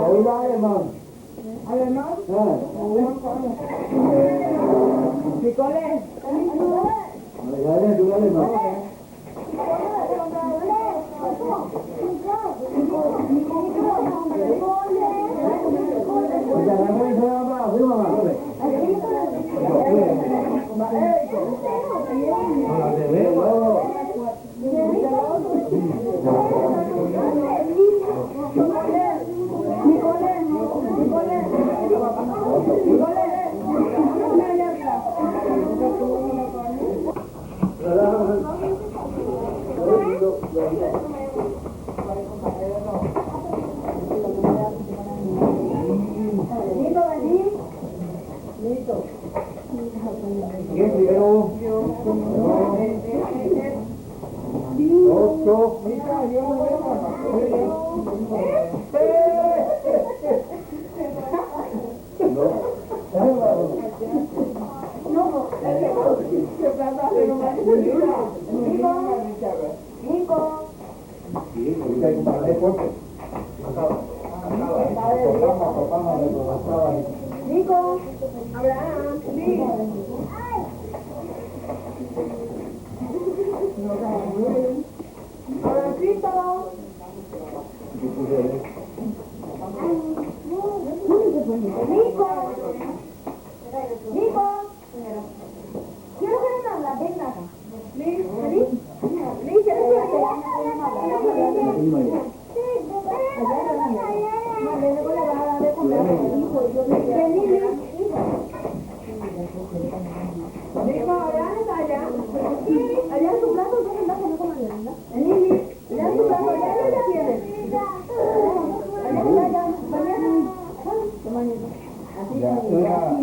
Hola, alemán. ¿Alemán? ¿Picoles? Dale, tú alemán. Ya, dame eso para arriba, mamá. Hola, te veo. ¿Quién primero? Ocho. Nico, Abraham, Nico, quiero que me hablas, venga acá. Allá en tu plato, ¿dónde está que no coman nada? Lili, allá en tu plato, allá ya tienes. Así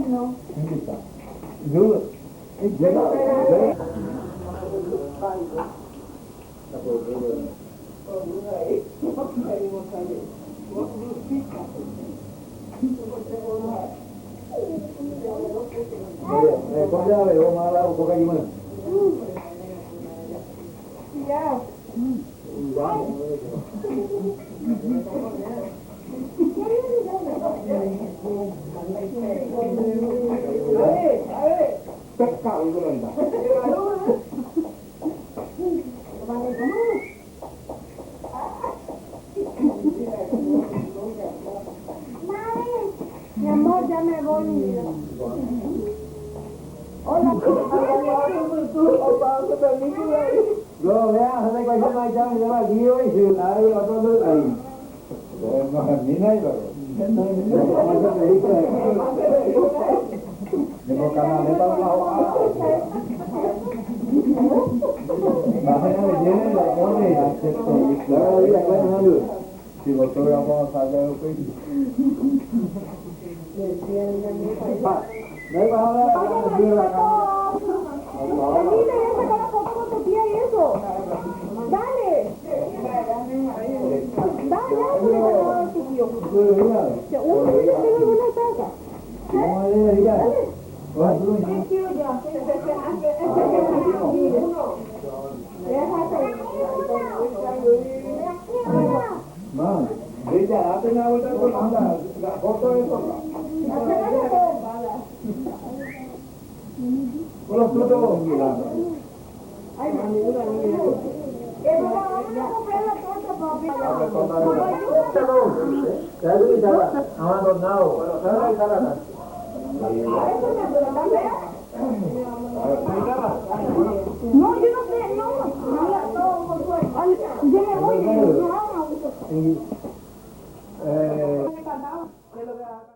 no. Mi amor, ya me voy, mi vida. Hola, Lo vea, hace cualquier mañana me llama aquí hoy y se la hago a todos ahí. No, ni nada, tengo canales para la hoja. Imagínate, viene la pone. Claro, mira, claro, si vosotros vamos a sacar el pecho. No hay más ahora, no la cama. Dile, ya sacó la foto con tu tía y eso. Dale. Dale, tu tío. Uno dice que no una casa. ¿Cómo le digas? No, dice, hazte una vuelta con la foto de eso. Con los frutos mirando. Ay, mami, dura, mira. No, yo no sé, no. Todo con suerte. Yo me voy, no,